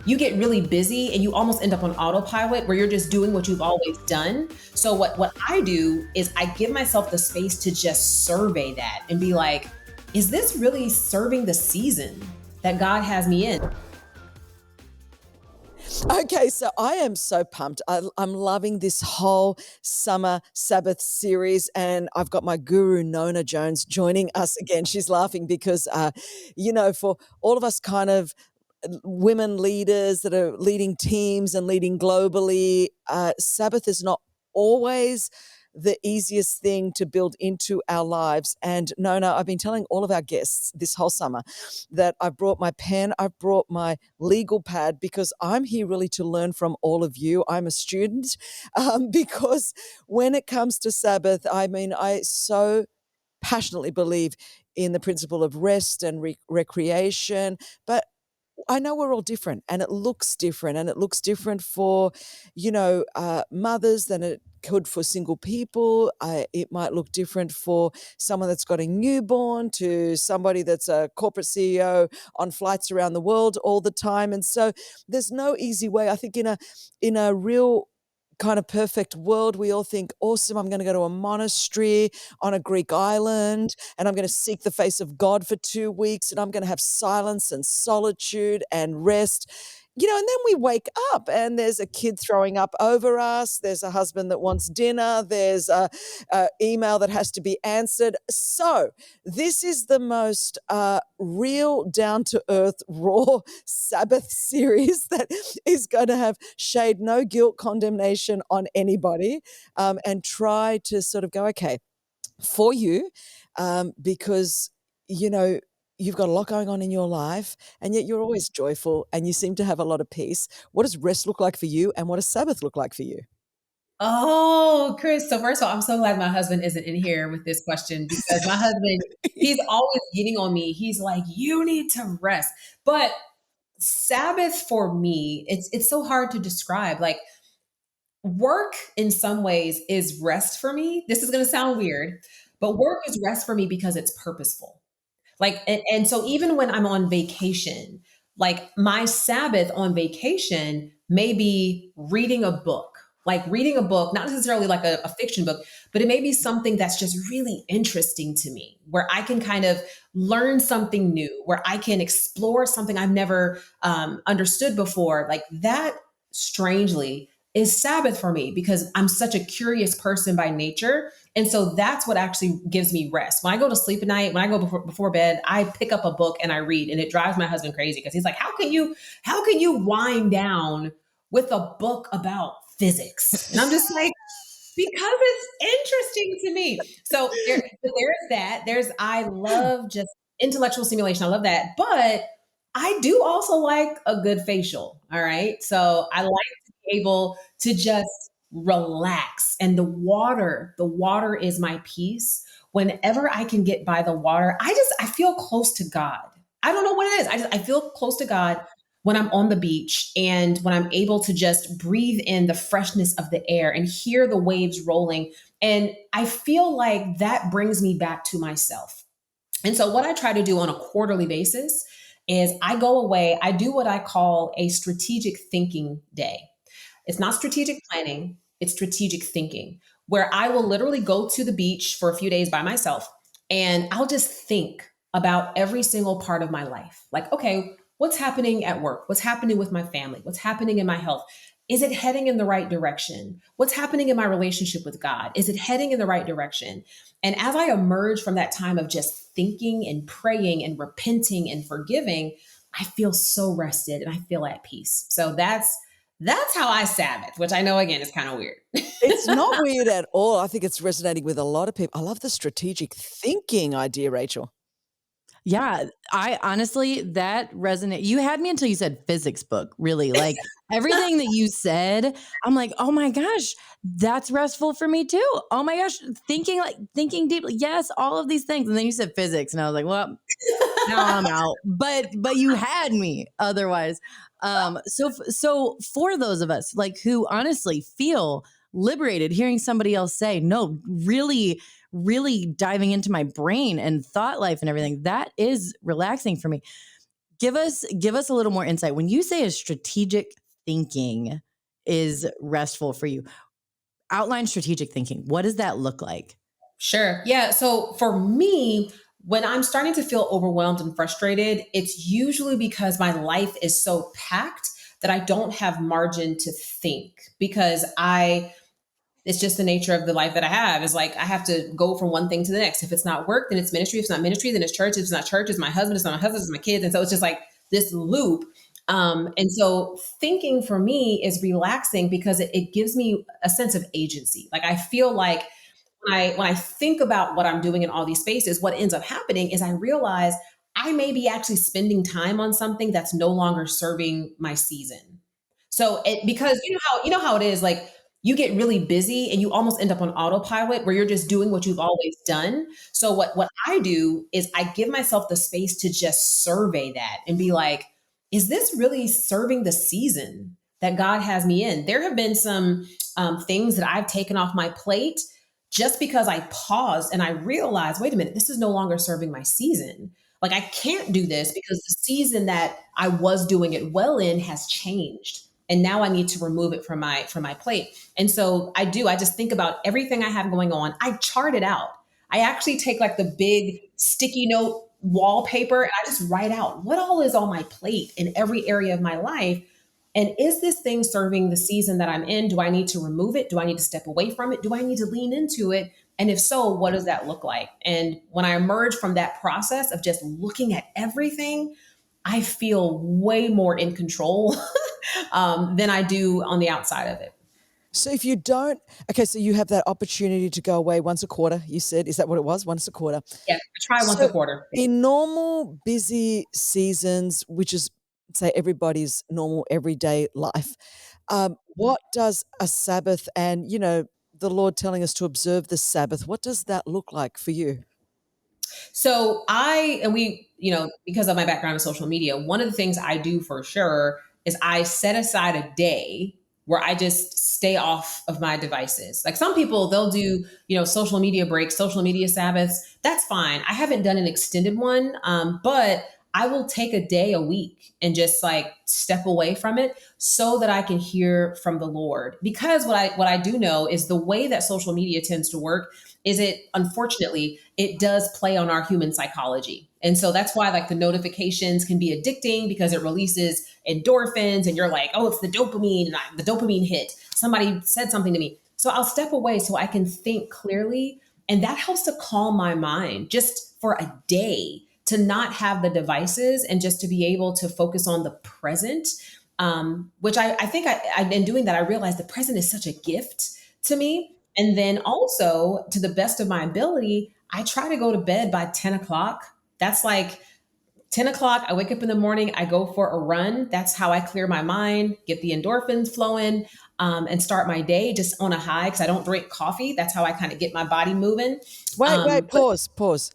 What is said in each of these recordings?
you get really busy and you almost end up on autopilot where you're just doing what you've always done. So what I do is I give myself the space to just survey that and be like, is this really serving the season that God has me in? Okay, so I am so pumped. I'm loving this whole summer Sabbath series, and I've got my guru, Nona Jones, joining us again. She's laughing because, for all of us kind of women leaders that are leading teams and leading globally, Sabbath is not always the easiest thing to build into our lives. And Nona, I've been telling all of our guests this whole summer that I've brought my pen, I've brought my legal pad, because I'm here really to learn from all of you. I'm a student, because when it comes to Sabbath, I mean, I so passionately believe in the principle of rest and recreation, but I know we're all different, and it looks different, and it looks different for, mothers than it could for single people. It might look different for someone that's got a newborn to somebody that's a corporate CEO on flights around the world all the time. And so there's no easy way. I think in a real kind of perfect world, we all think, awesome, I'm going to go to a monastery on a Greek island and I'm going to seek the face of God for 2 weeks and I'm going to have silence and solitude and rest. And then we wake up and there's a kid throwing up over us. There's a husband that wants dinner. There's a email that has to be answered. So this is the most real, down-to-earth, raw Sabbath series that is going to have shade no guilt, condemnation on anybody, and try to sort of go, okay, for you, because, you've got a lot going on in your life, and yet you're always joyful and you seem to have a lot of peace. What does rest look like for you, and what does Sabbath look like for you? Oh, Chris. So first of all, I'm so glad my husband isn't in here with this question because my husband, he's always getting on me. He's like, you need to rest. But Sabbath for me, it's so hard to describe. Like work in some ways is rest for me. This is going to sound weird, but work is rest for me because it's purposeful. Like, and so even when I'm on vacation, like my Sabbath on vacation may be reading a book, not necessarily like a fiction book, but it may be something that's just really interesting to me, where I can kind of learn something new, where I can explore something I've never understood before. Like that, strangely, is Sabbath for me because I'm such a curious person by nature. And so that's what actually gives me rest. When I go to sleep at night, when I go before bed, I pick up a book and I read, and it drives my husband crazy because he's like, how can you wind down with a book about physics? And I'm just like, because it's interesting to me. So there's that. I love just intellectual stimulation. I love that. But I do also like a good facial. All right. So I like to be able to just relax. And the water is my peace. Whenever I can get by the water, I feel close to God. I don't know what it is. I feel close to God when I'm on the beach and when I'm able to just breathe in the freshness of the air and hear the waves rolling. And I feel like that brings me back to myself. And so what I try to do on a quarterly basis is I go away, I do what I call a strategic thinking day. It's not strategic planning, it's strategic thinking, where I will literally go to the beach for a few days by myself and I'll just think about every single part of my life. Like, okay, what's happening at work? What's happening with my family? What's happening in my health? Is it heading in the right direction? What's happening in my relationship with God? Is it heading in the right direction? And as I emerge from that time of just thinking and praying and repenting and forgiving, I feel so rested and I feel at peace. So that's how I Sabbath, which I know again is kind of weird. It's not weird at all. I think it's resonating with a lot of people. I love the strategic thinking idea, Rachel. Yeah, I honestly, that resonate. You had me until you said physics book, really. Like everything that you said, I'm like, oh my gosh, that's restful for me too. Oh my gosh, thinking deeply. Yes, all of these things. And then you said physics, and I was like, well, now I'm out. But you had me otherwise. So for those of us like who honestly feel liberated hearing somebody else say, no, really diving into my brain and thought life and everything, that is relaxing for me. give us a little more insight. When you say a strategic thinking is restful for you, outline strategic thinking. What does that look like? Sure. Yeah. So for me, when I'm starting to feel overwhelmed and frustrated, it's usually because my life is so packed that I don't have margin to think because it's just the nature of the life that I have. Is like I have to go from one thing to the next. If it's not work, then it's ministry. If it's not ministry, then it's church. If it's not church, it's my husband. If it's not my husband, it's my kids. And so it's just like this loop. And so thinking for me is relaxing because it gives me a sense of agency. Like I feel like when I think about what I'm doing in all these spaces, what ends up happening is I realize I may be actually spending time on something that's no longer serving my season. Because you know how it is, like you get really busy and you almost end up on autopilot where you're just doing what you've always done. So what I do is I give myself the space to just survey that and be like, is this really serving the season that God has me in? There have been some things that I've taken off my plate just because I paused and I realized, wait a minute, this is no longer serving my season. Like I can't do this because the season that I was doing it well in has changed. And now I need to remove it from my plate. And so I just think about everything I have going on. I chart it out. I actually take like the big sticky note wallpaper and I just write out what all is on my plate in every area of my life. And is this thing serving the season that I'm in? Do I need to remove it? Do I need to step away from it? Do I need to lean into it? And if so, what does that look like? And when I emerge from that process of just looking at everything, I feel way more in control than I do on the outside of it. So if you don't, okay, so you have that opportunity to go away once a quarter, you said. Is that what it was? Once a quarter? Yeah, I try once a So quarter. in normal busy seasons, which is, say, everybody's normal everyday life, what does a Sabbath and, the Lord telling us to observe the Sabbath, what does that look like for you? So because of my background in social media, one of the things I do for sure is I set aside a day where I just stay off of my devices. Like some people, they'll do, social media breaks, social media Sabbaths. That's fine. I haven't done an extended one, but I will take a day a week and just like step away from it so that I can hear from the Lord. Because what I do know is the way that social media tends to work is unfortunately it does play on our human psychology. And so that's why like the notifications can be addicting because it releases endorphins and you're like, oh, it's the dopamine and the dopamine hit. Somebody said something to me. So I'll step away so I can think clearly. And that helps to calm my mind just for a day to not have the devices and just to be able to focus on the present, which I think I've been doing that. I realized the present is such a gift to me. And then also, to the best of my ability, I try to go to bed by 10 o'clock. That's like 10 o'clock. I wake up in the morning, I go for a run. That's how I clear my mind, get the endorphins flowing, and start my day just on a high because I don't drink coffee. That's how I kind of get my body moving. Wait, But pause.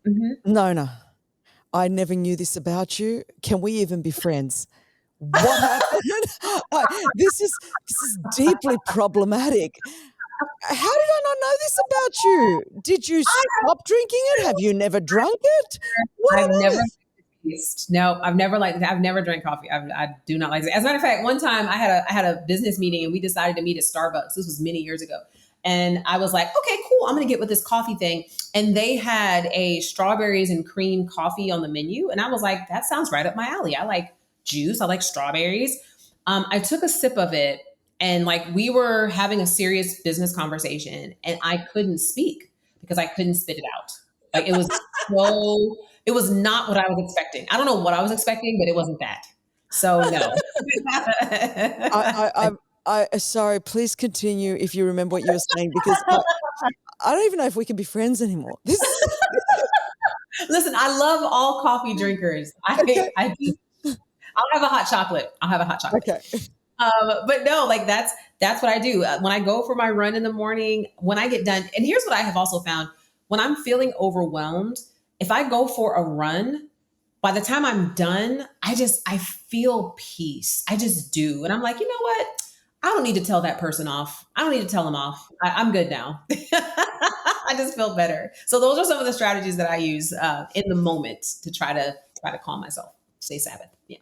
Mhm. Nona, I never knew this about you. Can we even be friends? What happened? This is deeply problematic. How did I not know this about you? Did you stop drinking it? Have you never drunk it? What I've on never earth? taste. No, I've never drank coffee. I do not like it. As a matter of fact, one time I had a business meeting and we decided to meet at Starbucks. This was many years ago. And I was like, okay, cool. I'm going to get with this coffee thing. And they had a strawberries and cream coffee on the menu. And I was like, that sounds right up my alley. I like juice. I like strawberries. I took a sip of it and like we were having a serious business conversation and I couldn't speak because I couldn't spit it out. Like it was not what I was expecting. I don't know what I was expecting, but it wasn't that. So no. Sorry, please continue if you remember what you were saying because I don't even know if we can be friends anymore. Listen, I love all coffee drinkers. Okay. I do. I'll have a hot chocolate. I'll have a hot chocolate. Okay. But no, like that's what I do. When I go for my run in the morning, when I get done, and here's what I have also found: when I'm feeling overwhelmed, if I go for a run, by the time I'm done, I feel peace. I just do, and I'm like, you know what? I don't need to tell that person off. I don't need to tell them off. I'm good now. I just feel better. So those are some of the strategies that I use in the moment to try to calm myself. say Sabbath. Yeah.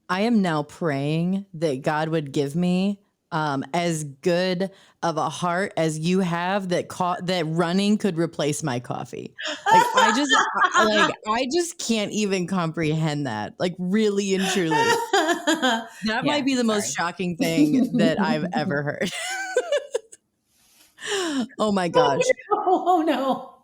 I am now praying that God would give me as good of a heart as you have, that running could replace my coffee. Like I just can't even comprehend that. Like really and truly. That might Yeah, be the most sorry. shocking thing that I've ever heard. Oh my gosh. Oh no.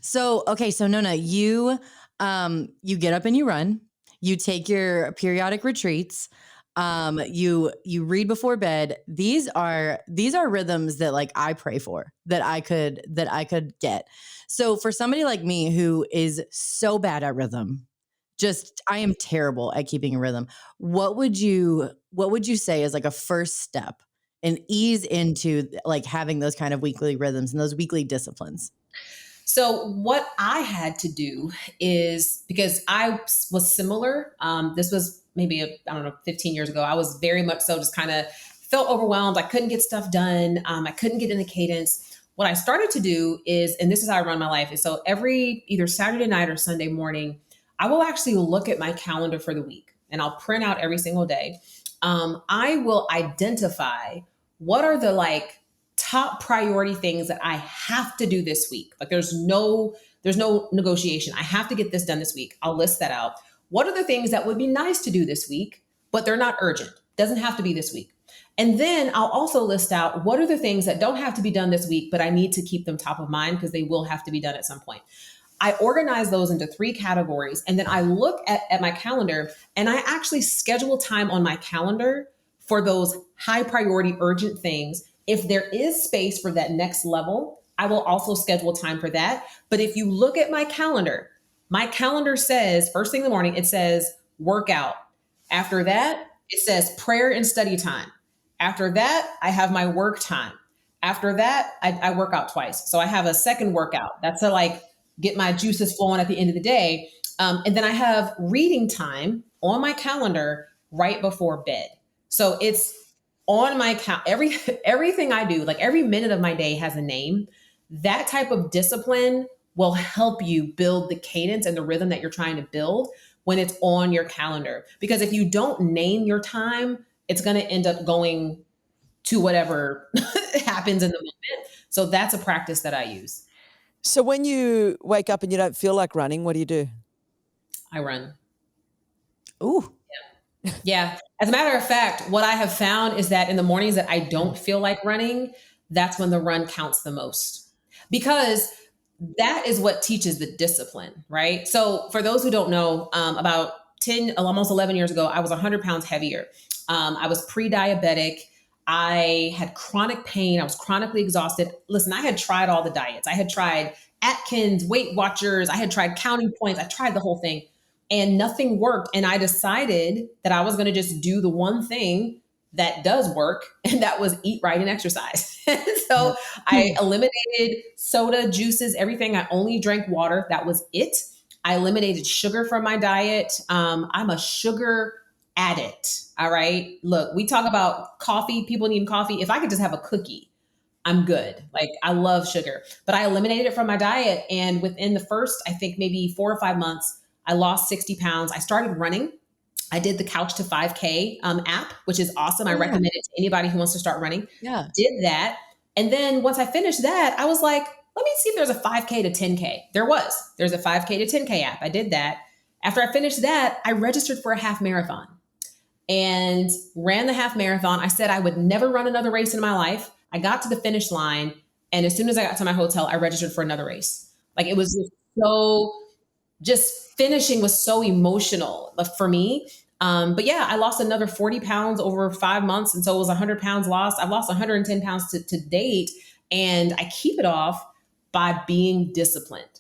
So, okay, so Nona, you get up and you run. You take your periodic retreats. You read before bed. These are rhythms that like I pray for, that I could get. So for somebody like me who is so bad at rhythm, just I am terrible at keeping a rhythm. What would you say is like a first step and ease into like having those kind of weekly rhythms and those weekly disciplines? So what I had to do is, because I was similar. This was maybe I don't know, 15 years ago. I was very much so just kind of felt overwhelmed. I couldn't get stuff done. I couldn't get in the cadence. What I started to do is, and this is how I run my life, is so every either Saturday night or Sunday morning, I will actually look at my calendar for the week and I'll print out every single day. I will identify what are the like top priority things that I have to do this week. Like there's no negotiation. I have to get this done this week. I'll list that out. What are the things that would be nice to do this week, but they're not urgent? Doesn't have to be this week. And then I'll also list out what are the things that don't have to be done this week, but I need to keep them top of mind because they will have to be done at some point. I organize those into 3 categories. And then I look at my calendar and I actually schedule time on my calendar for those high priority urgent things. If there is space for that next level, I will also schedule time for that. But if you look at my calendar says first thing in the morning, it says workout. After that, it says prayer and study time. After that, I have my work time. After that, I work out twice. So I have a second workout. That's to like get my juices flowing at the end of the day. And then I have reading time on my calendar right before bed. So it's on my everything I do, like every minute of my day has a name. That type of discipline will help you build the cadence and the rhythm that you're trying to build when it's on your calendar. Because if you don't name your time, it's going to end up going to whatever happens in the moment. So that's a practice that I use. So when you wake up and you don't feel like running, what do you do? I run. Ooh. Yeah. As a matter of fact, what I have found is that in the mornings that I don't feel like running, that's when the run counts the most, because that is what teaches the discipline, right? So for those who don't know, about 10, almost 11 years ago, I was 100 pounds heavier. I was pre-diabetic. I had chronic pain. I was chronically exhausted. Listen, I had tried all the diets. I had tried Atkins, Weight Watchers. I had tried counting points. I tried the whole thing and nothing worked. And I decided that I was going to just do the one thing that does work, and that was eat right and exercise. So I eliminated soda, juices, everything. I only drank water. That was it. I eliminated sugar from my diet. I'm a sugar addict. All right. Look, we talk about coffee, people needing coffee. If I could just have a cookie, I'm good. Like I love sugar, but I eliminated it from my diet. And within the first, I think maybe 4 or 5 months, I lost 60 pounds. I started running. I did the Couch to 5K app, which is awesome. I recommend it to anybody who wants to start running. Yeah. Did that. And then once I finished that, I was like, let me see if there's a 5K to 10K. There's a 5K to 10K app. I did that. After I finished that, I registered for a half marathon and ran the half marathon. I said I would never run another race in my life. I got to the finish line. And as soon as I got to my hotel, I registered for another race. Like it was just finishing was so emotional for me. But yeah, I lost another 40 pounds over 5 months. And so it was 100 pounds lost. I've lost 110 pounds to date. And I keep it off by being disciplined.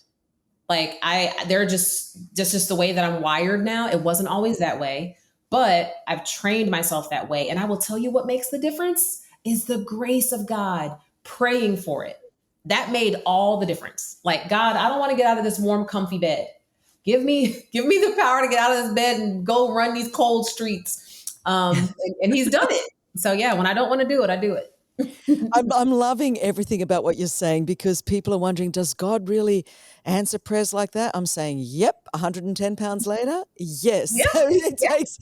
Like they're just the way that I'm wired now. It wasn't always that way, but I've trained myself that way. And I will tell you what makes the difference is the grace of God, praying for it. That made all the difference. Like, God, I don't want to get out of this warm, comfy bed. Give me the power to get out of this bed and go run these cold streets. And he's done it. So yeah, when I don't want to do it, I do it. I'm loving everything about what you're saying, because people are wondering, does God really answer prayers like that? I'm saying, yep, 110 pounds later? Yes. Yeah, So it yeah, takes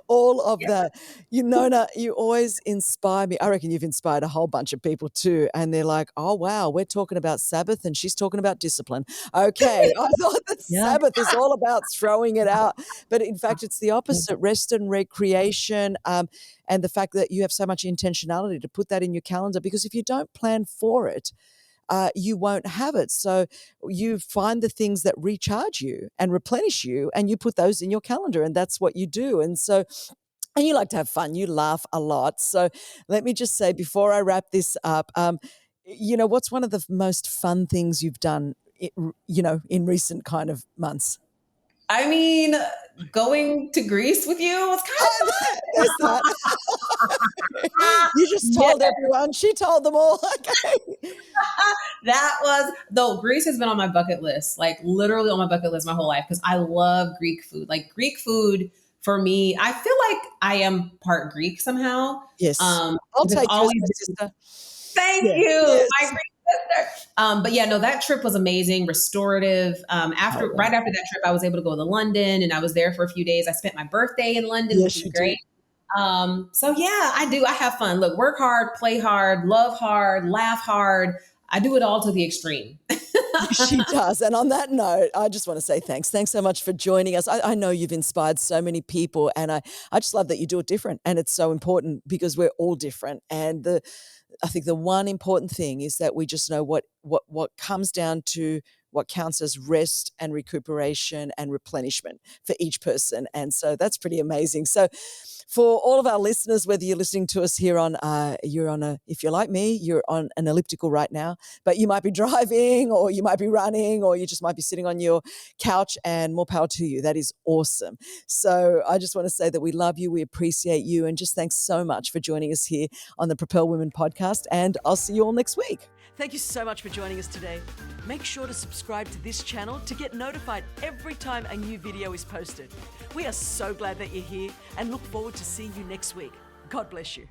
all of yeah. that. Nona, you always inspire me. I reckon you've inspired a whole bunch of people too. And they're like, oh, wow, we're talking about Sabbath and she's talking about discipline. Okay. I thought that Yeah. Sabbath is all about throwing it out. But in fact, it's the opposite, rest and recreation. And the fact that you have so much intentionality to put that in your calendar, because if you don't plan for it, you won't have it. So you find the things that recharge you and replenish you, and you put those in your calendar, and that's what you do. And you like to have fun. You laugh a lot. So let me just say before I wrap this up, what's one of the most fun things you've done, in recent kind of months? I mean, going to Greece with you was Oh, there's that. kind of You just fun. told everyone. She told them all. Okay. That was though Greece has been on my bucket list, like literally on my bucket list my whole life because I love Greek food. Like Greek food for me, I feel like I am part Greek somehow. Yes. I'll It's take you as always my been, sister. thank Yeah. you, my Yes. Greek sister. But yeah, no, that trip was amazing, restorative. Oh, After wow. right after that trip, I was able to go to London and I was there for a few days. I spent my birthday in London, which Yes, was you did. great. So yeah, I do. I have fun. Look, work hard, play hard, love hard, laugh hard. I do it all to the extreme. She does. And on that note, I just want to say thanks. Thanks so much for joining us. I know you've inspired so many people, and I just love that you do it different. And it's so important because we're all different. And I think the one important thing is that we just know what comes down to what counts as rest and recuperation and replenishment for each person. And so that's pretty amazing. So for all of our listeners, whether you're listening to us here on, if you're like me, you're on an elliptical right now, but you might be driving or you might be running or you just might be sitting on your couch, and more power to you. That is awesome. So I just want to say that we love you. We appreciate you. And just thanks so much for joining us here on the Propel Women podcast. And I'll see you all next week. Thank you so much for joining us today. Make sure to subscribe to this channel to get notified every time a new video is posted. We are so glad that you're here and look forward to seeing you next week. God bless you.